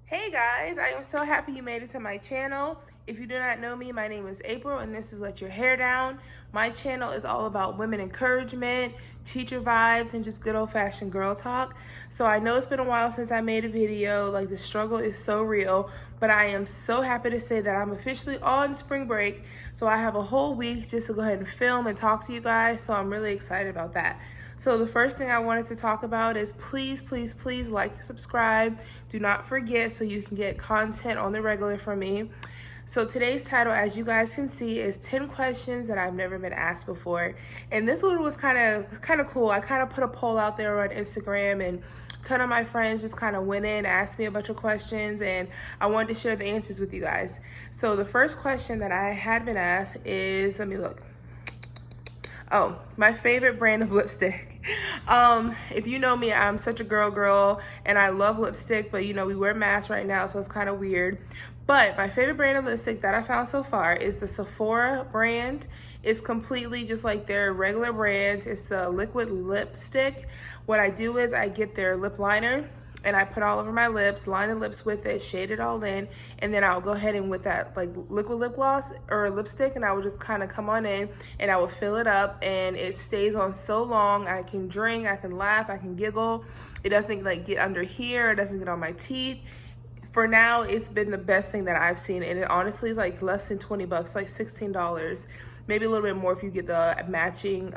Hey guys, I am so happy you made it to my channel. If you do not know me, my name is April and this is Let Your Hair Down. My channel is all about women encouragement, teacher vibes, and just good old-fashioned girl talk. So I know it's been a while since I made a video, like the struggle is so real, but I am so happy to say that I'm officially on spring break. So I have a whole week just to go ahead and film and talk to you guys, so I'm really excited about that. So the first thing I wanted to talk about is please like and subscribe. Do not forget so you can get content on the regular from me. So today's title, as you guys can see, is 10 questions that I've never been asked before. And this one was kind of cool. I kind of put a poll out there on Instagram and a ton of my friends just kind of went in, asked me a bunch of questions, and I wanted to share the answers with you guys. So the first question that I had been asked is, let me look. Oh, my favorite brand of lipstick. If you know me, I'm such a girl and I love lipstick, but you know, we wear masks right now, so it's kind of weird. But my favorite brand of lipstick that I found so far is the Sephora brand. It's completely just like their regular brand. It's the liquid lipstick. What I do is I get their lip liner and I put all over my lips, line the lips with it, shade it all in, and then I'll go ahead and with that like liquid lip gloss or lipstick, and I will just kind of come on in and I will fill it up, and it stays on so long. I can drink, I can laugh, I can giggle. It doesn't like get under here, it doesn't get on my teeth. For now, it's been the best thing that I've seen, and it honestly is like less than 20 bucks, like $16, maybe a little bit more if you get the matching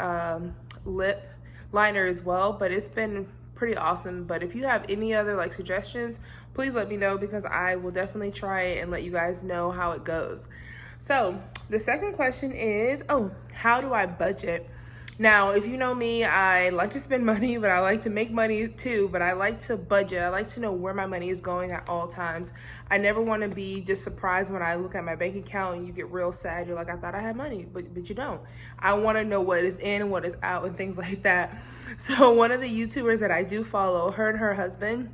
lip liner as well, but it's been pretty awesome. But if you have any other like suggestions, please let me know, because I will definitely try it and let you guys know how it goes. So the second question is, how do I budget? Now, if you know me, I like to spend money, but I like to make money too, but I like to budget. I like to know where my money is going at all times. I never want to be just surprised when I look at my bank account and you get real sad. You're like, I thought I had money, but you don't. I want to know what is in, what is out, and things like that. So one of the YouTubers that I do follow, her and her husband,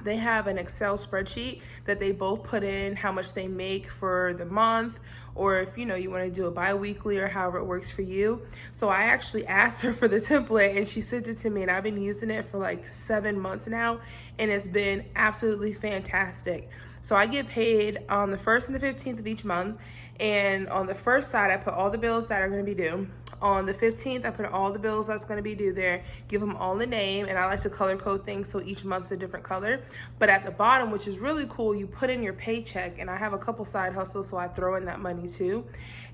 they have an Excel spreadsheet that they both put in how much they make for the month, or if you know you want to do it bi-weekly or however it works for you. So I actually asked her for the template and she sent it to me, and I've been using it for like 7 months now, and it's been absolutely fantastic. So I get paid on the 1st and the 15th of each month, and on the first side I put all the bills that are going to be due. On the 15th I put all the bills that's going to be due there, give them all the name, and I like to color code things so each month's a different color. But at the bottom, which is really cool, you put in your paycheck, and I have a couple side hustles, so I throw in that money too.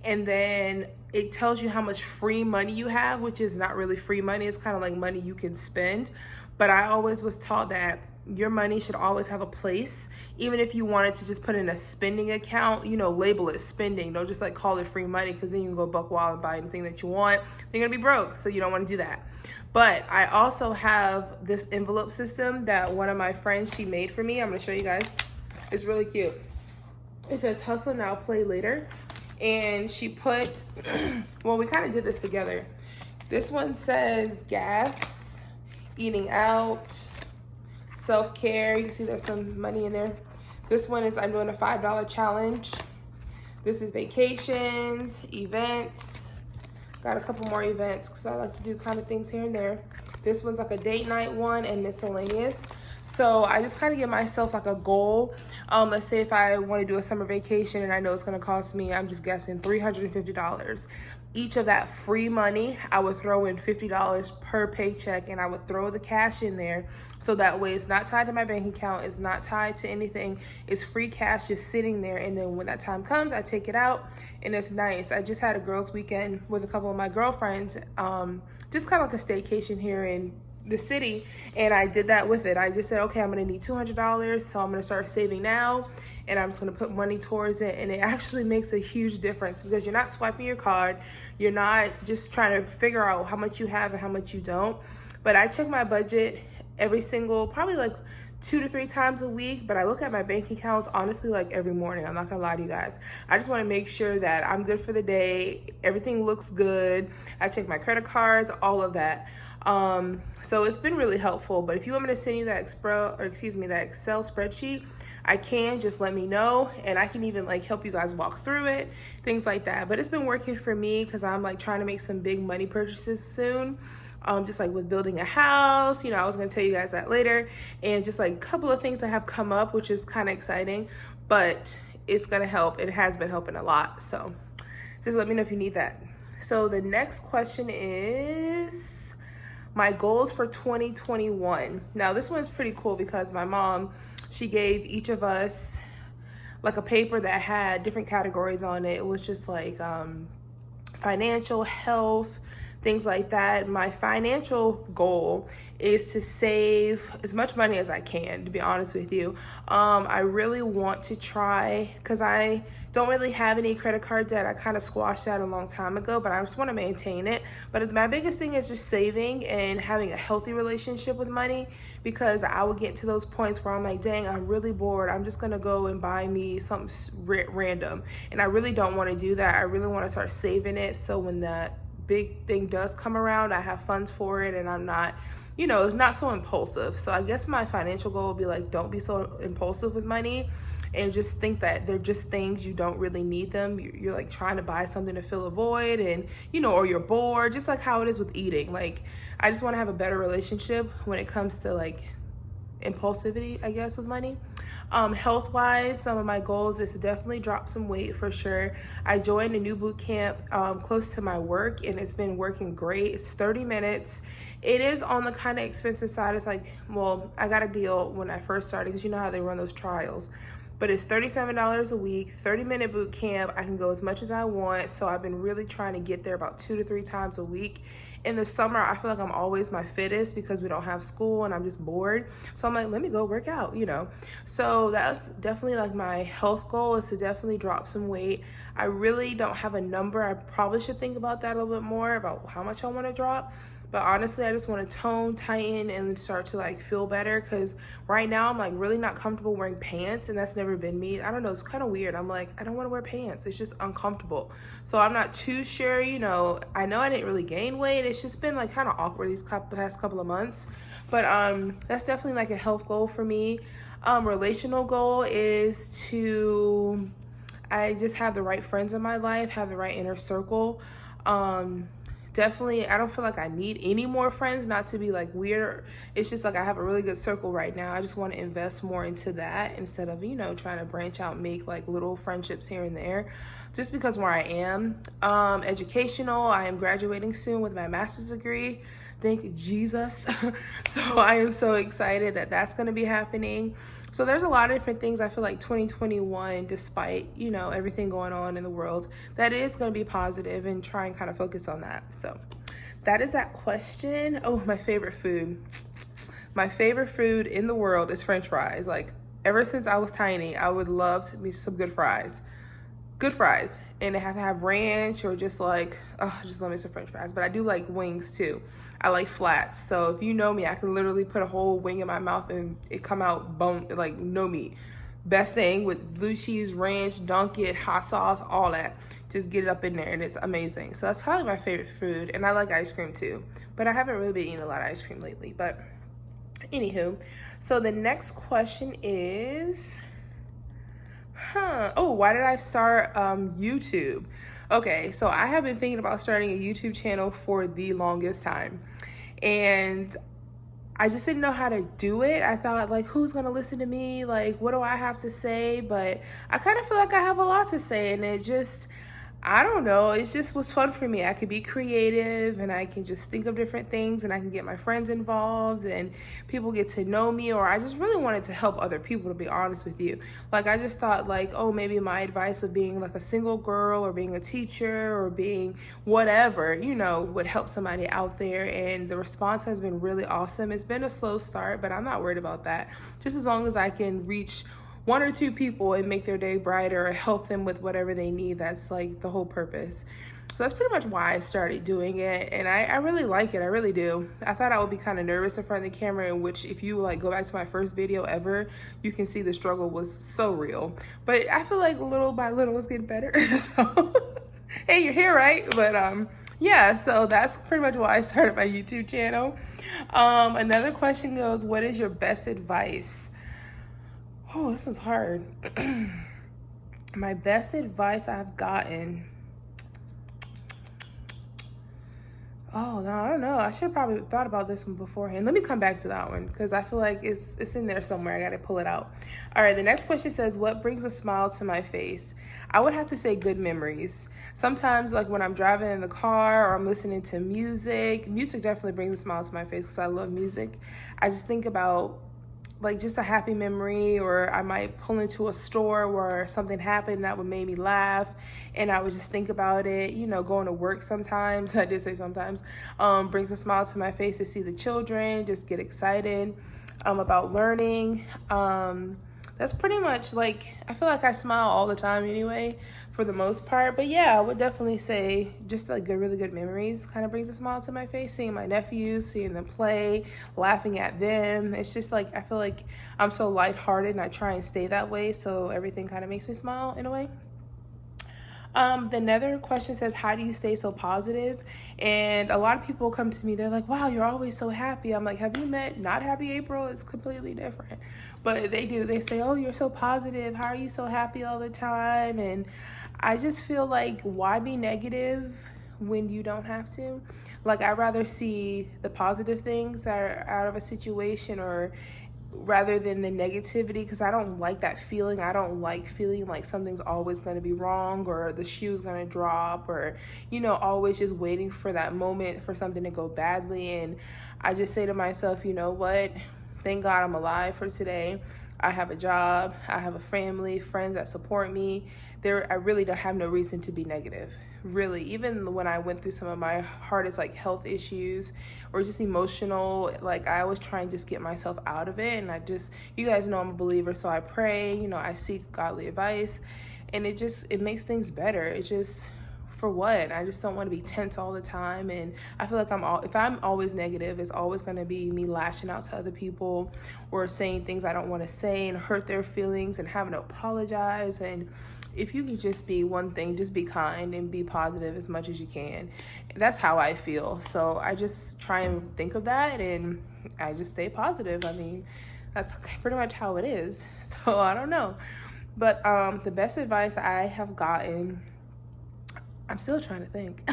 And then it tells you how much free money you have, which is not really free money, it's kind of like money you can spend. But I always was taught that your money should always have a place. Even if you wanted to just put in a spending account, you know, label it spending. Don't just like call it free money, because then you can go buck wild and buy anything that you want. You're gonna be broke, so you don't want to do that. But I also have this envelope system that one of my friends, she made for me. I'm gonna show you guys. It's really cute. It says hustle now, play later. And she put, well, we kind of did this together. This one says gas, eating out, self-care. You can see there's some money in there. This one is I'm doing a $5 challenge. This is vacations, events. Got a couple more events because I like to do kind of things here and there. This one's like a date night one, and miscellaneous. So I just kind of give myself like a goal. Let's say if I want to do a summer vacation and I know it's going to cost me, I'm just guessing, $350. Each of that free money, I would throw in $50 per paycheck, and I would throw the cash in there. So that way it's not tied to my bank account, it's not tied to anything. It's free cash just sitting there, and then when that time comes, I take it out, and it's nice. I just had a girls' weekend with a couple of my girlfriends, just kind of like a staycation here in the city, and I did that with it. I just said, okay, I'm gonna need $200, so I'm gonna start saving now, and I'm just gonna put money towards it. And it actually makes a huge difference, because you're not swiping your card, you're not just trying to figure out how much you have and how much you don't. But I check my budget every single, probably like 2 to 3 times a week, but I look at my bank accounts honestly like every morning. I'm not gonna lie to you guys. I just wanna make sure that I'm good for the day, everything looks good. I check my credit cards, all of that. So it's been really helpful. But if you want me to send you that Excel spreadsheet, I can. Just let me know, and I can even like help you guys walk through it, things like that. But it's been working for me because I'm like trying to make some big money purchases soon. just like with building a house. You know, I was gonna tell you guys that later, and just like a couple of things that have come up, which is kind of exciting, but it's gonna help. It has been helping a lot. So just let me know if you need that. So the next question is my goals for 2021. Now this one's pretty cool because my mom, she gave each of us like a paper that had different categories on it. It was just like financial, health, things like that. My financial goal is to save as much money as I can, to be honest with you. I really want to try, because I don't really have any credit card debt. I kind of squashed that a long time ago, but I just want to maintain it. But my biggest thing is just saving and having a healthy relationship with money, because I would get to those points where I'm like, dang, I'm really bored. I'm just going to go and buy me something random. And I really don't want to do that. I really want to start saving it, so when that big thing does come around, I have funds for it, and I'm not, you know, it's not so impulsive. So I guess my financial goal would be like, don't be so impulsive with money, and just think that they're just things, you don't really need them. You're like trying to buy something to fill a void, and you know, or you're bored, just like how it is with eating. Like, I just want to have a better relationship when it comes to like impulsivity, I guess, with money. Health wise, some of my goals is to definitely drop some weight for sure. I joined a new boot camp close to my work, and it's been working great. It's 30 minutes. It is on the kind of expensive side. It's like, well, I got a deal when I first started, because you know how they run those trials. But it's $37 a week, 30-minute boot camp. I can go as much as I want. So I've been really trying to get there about 2 to 3 times a week. In the summer, I feel like I'm always my fittest because we don't have school and I'm just bored. So I'm like, let me go work out, you know. So that's definitely like my health goal, is to definitely drop some weight. I really don't have a number. I probably should think about that a little bit more, about how much I want to drop. But honestly, I just want to tone, tighten, and start to like feel better, because right now I'm like really not comfortable wearing pants, and that's never been me. I don't know, it's kind of weird. I'm like, I don't want to wear pants. It's just uncomfortable. So I'm not too sure, you know. I know I didn't really gain weight. It's just been like kind of awkward these past couple of months. But that's definitely like a health goal for me. Relational goal is to, I just have the right friends in my life, have the right inner circle. Definitely, I don't feel like I need any more friends, not to be like weird. It's just like I have a really good circle right now. I just want to invest more into that instead of, you know, trying to branch out and make like little friendships here and there, just because where I am. Educational, I am graduating soon with my master's degree. Thank Jesus. So I am so excited that that's going to be happening. So there's a lot of different things. I feel like 2021, despite, you know, everything going on in the world, that is going to be positive, and try and kind of focus on that. So that is that question. Oh, my favorite food. My favorite food in the world is French fries. Like, ever since I was tiny, I would love some good fries. Good fries. And they have to have ranch, or just like, oh, just love me some French fries. But I do like wings too. I like flats. So if you know me, I can literally put a whole wing in my mouth and it come out bone, like no meat. Best thing, with blue cheese, ranch, dunk it, hot sauce, all that. Just get it up in there, and it's amazing. So that's probably my favorite food. And I like ice cream too. But I haven't really been eating a lot of ice cream lately. But anywho, so the next question is, oh, why did I start YouTube? Okay, so I have been thinking about starting a YouTube channel for the longest time, and I just didn't know how to do it. I thought, like, who's gonna listen to me? Like, what do I have to say? But I kind of feel like I have a lot to say, and it just, I don't know, it just was fun for me. I could be creative, and I can just think of different things, and I can get my friends involved, and people get to know me. Or I just really wanted to help other people, to be honest with you. Like, I just thought, like, oh, maybe my advice of being like a single girl, or being a teacher, or being whatever, you know, would help somebody out there. And the response has been really awesome. It's been a slow start, but I'm not worried about that. Just as long as I can reach 1 or 2 people and make their day brighter, or help them with whatever they need, that's like the whole purpose. So that's pretty much why I started doing it, and I really like it. I really do. I thought I would be kind of nervous in front of the camera, in which if you like go back to my first video ever, you can see the struggle was so real. But I feel like little by little it's getting better. So hey, you're here, right? But yeah, so that's pretty much why I started my YouTube channel. Another question goes, what is your best advice? Oh, this was hard. My best advice I've gotten. Oh, no, I don't know. I should have probably thought about this one beforehand. Let me come back to that one because I feel like it's in there somewhere. I got to pull it out. All right, the next question says, what brings a smile to my face? I would have to say good memories. Sometimes, like when I'm driving in the car or I'm listening to music, music definitely brings a smile to my face because I love music. I just think about like just a happy memory, or I might pull into a store where something happened that would make me laugh and I would just think about it. You know, going to work sometimes, I did say sometimes, brings a smile to my face to see the children, just get excited about learning. That's pretty much like, I feel like I smile all the time anyway, for the most part. But yeah, I would definitely say just like really good memories kind of brings a smile to my face. Seeing my nephews, seeing them play, laughing at them. It's just like, I feel like I'm so lighthearted and I try and stay that way. So everything kind of makes me smile in a way. The another question says, how do you stay so positive? And a lot of people come to me, they're like, wow, you're always so happy. I'm like, have you met Not Happy April? It's completely different. But they say, oh, you're so positive. How are you so happy all the time? And I just feel like, why be negative when you don't have to? Like, I'd rather see the positive things that are out of a situation, or rather than the negativity, because I don't like that feeling. I don't like feeling like something's always going to be wrong, or the shoe's going to drop, or, you know, always just waiting for that moment for something to go badly. And I just say to myself, you know what? Thank God I'm alive for today. I have a job, I have a family, friends that support me. I really don't have no reason to be negative. Really, even when I went through some of my hardest like health issues or just emotional, like I always try and just get myself out of it. And you guys know I'm a believer, so I pray, you know, I seek godly advice, and it makes things better. It just, for what? I just don't want to be tense all the time. And I feel like if I'm always negative, it's always going to be me lashing out to other people or saying things I don't want to say and hurt their feelings and having to apologize. And if you could just be one thing, just be kind and be positive as much as you can. That's how I feel. So I just try and think of that, and I just stay positive. I mean, that's pretty much how it is. So I don't know. But the best advice I have gotten, I'm still trying to think.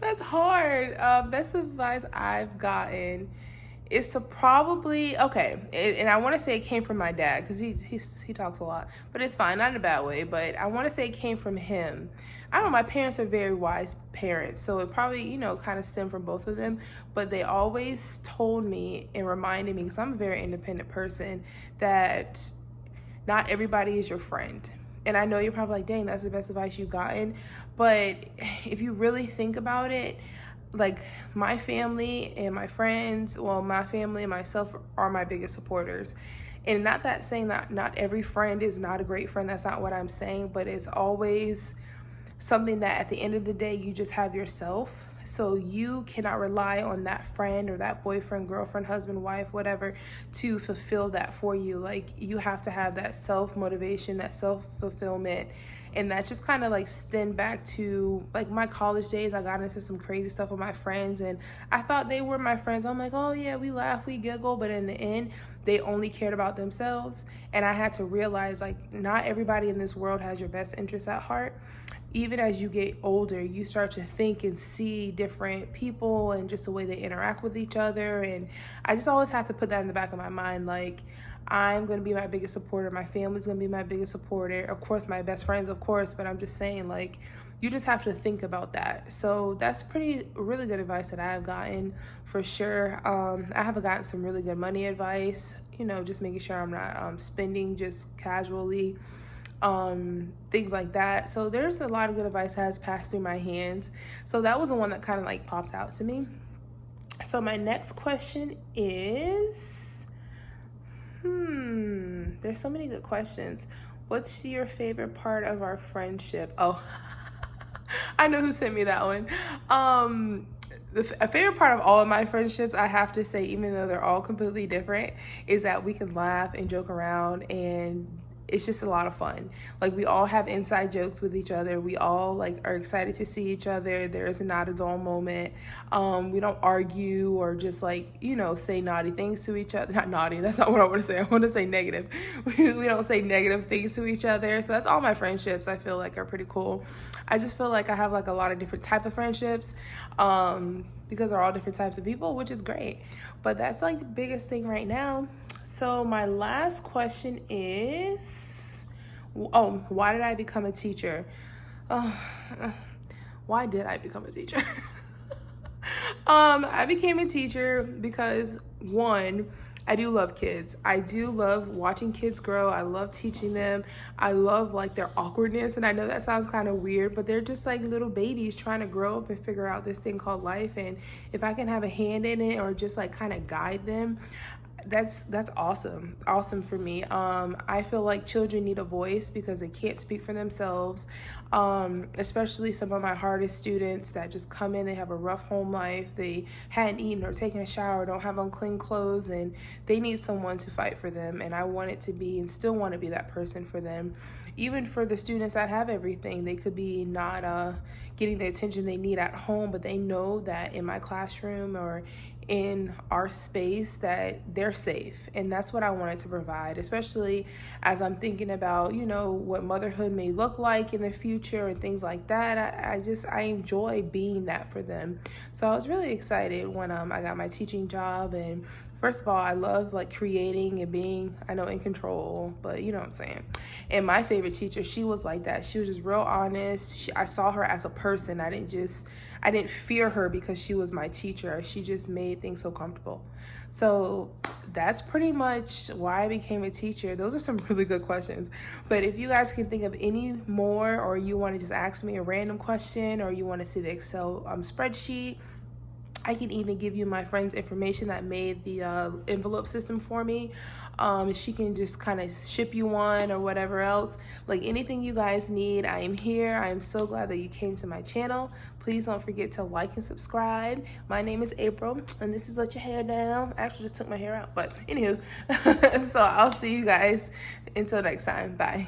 That's hard. Best advice I've gotten is to probably, and I want to say it came from my dad, because he talks a lot, but it's fine, not in a bad way, but I want to say it came from him. I don't know, my parents are very wise parents, so it probably, you know, kind of stemmed from both of them, but they always told me and reminded me, because I'm a very independent person, that not everybody is your friend. And I know you're probably like, dang, that's the best advice you've gotten. But if you really think about it, like my family and my friends, well, my family and myself are my biggest supporters. And not that saying that not every friend is not a great friend. That's not what I'm saying. But it's always something that at the end of the day, you just have yourself. So you cannot rely on that friend or that boyfriend, girlfriend, husband, wife, whatever, to fulfill that for you. Like, you have to have that self-motivation, that self-fulfillment. And that just kind of like stemmed back to like my college days. I got into some crazy stuff with my friends, and I thought they were my friends. I'm like, oh yeah, we laugh, we giggle, but in the end, they only cared about themselves. And I had to realize, like, not everybody in this world has your best interests at heart. Even as you get older, you start to think and see different people and just the way they interact with each other. And I just always have to put that in the back of my mind. Like, I'm going to be my biggest supporter. My family's going to be my biggest supporter. Of course, my best friends, of course. But I'm just saying, like, you just have to think about that. So that's really good advice that I've gotten, for sure. I have gotten some really good money advice, you know, just making sure I'm not spending just casually. Things like that. So there's a lot of good advice that has passed through my hands. So that was the one that kind of like popped out to me. So my next question is, there's so many good questions. What's your favorite part of our friendship? Oh, I know who sent me that one. A favorite part of all of my friendships, I have to say, even though they're all completely different, is that we can laugh and joke around and it's just a lot of fun. Like, we all have inside jokes with each other. We all like are excited to see each other. There is not a dull moment. We don't argue or just like, you know, say naughty things to each other. Not naughty, that's not what I want to say. I want to say negative. We don't say negative things to each other. So that's all my friendships I feel like are pretty cool. I just feel like I have like a lot of different type of friendships because they're all different types of people, which is great. But that's like the biggest thing right now. So my last question is, why did I become a teacher? Why did I become a teacher? I became a teacher because, one, I do love kids. I do love watching kids grow. I love teaching them. I love like their awkwardness. And I know that sounds kind of weird, but they're just like little babies trying to grow up and figure out this thing called life. And if I can have a hand in it or just like kind of guide them, that's awesome for me. I feel like children need a voice because they can't speak for themselves, especially some of my hardest students that just come in, they have a rough home life, they hadn't eaten or taken a shower, don't have on clean clothes, and they need someone to fight for them. And I want it to be and still want to be that person for them. Even for the students that have everything, they could be not getting the attention they need at home, but they know that in my classroom or in our space that they're safe. And that's what I wanted to provide, especially as I'm thinking about, you know, what motherhood may look like in the future and things like that. I enjoy being that for them. So I was really excited when I got my teaching job. And first of all, I love like creating and being, I know, in control, but you know what I'm saying. And my favorite teacher, she was like that. She was just real honest. I saw her as a person. I didn't fear her because she was my teacher. She just made things so comfortable. So that's pretty much why I became a teacher. Those are some really good questions. But if you guys can think of any more, or you want to just ask me a random question, or you want to see the Excel spreadsheet, I can even give you my friend's information that made the envelope system for me. She can just kind of ship you one or whatever else. Like anything you guys need, I am here. I am so glad that you came to my channel. Please don't forget to like and subscribe. My name is April, and this is Let Your Hair Down. I actually just took my hair out, but anywho. So I'll see you guys until next time. Bye.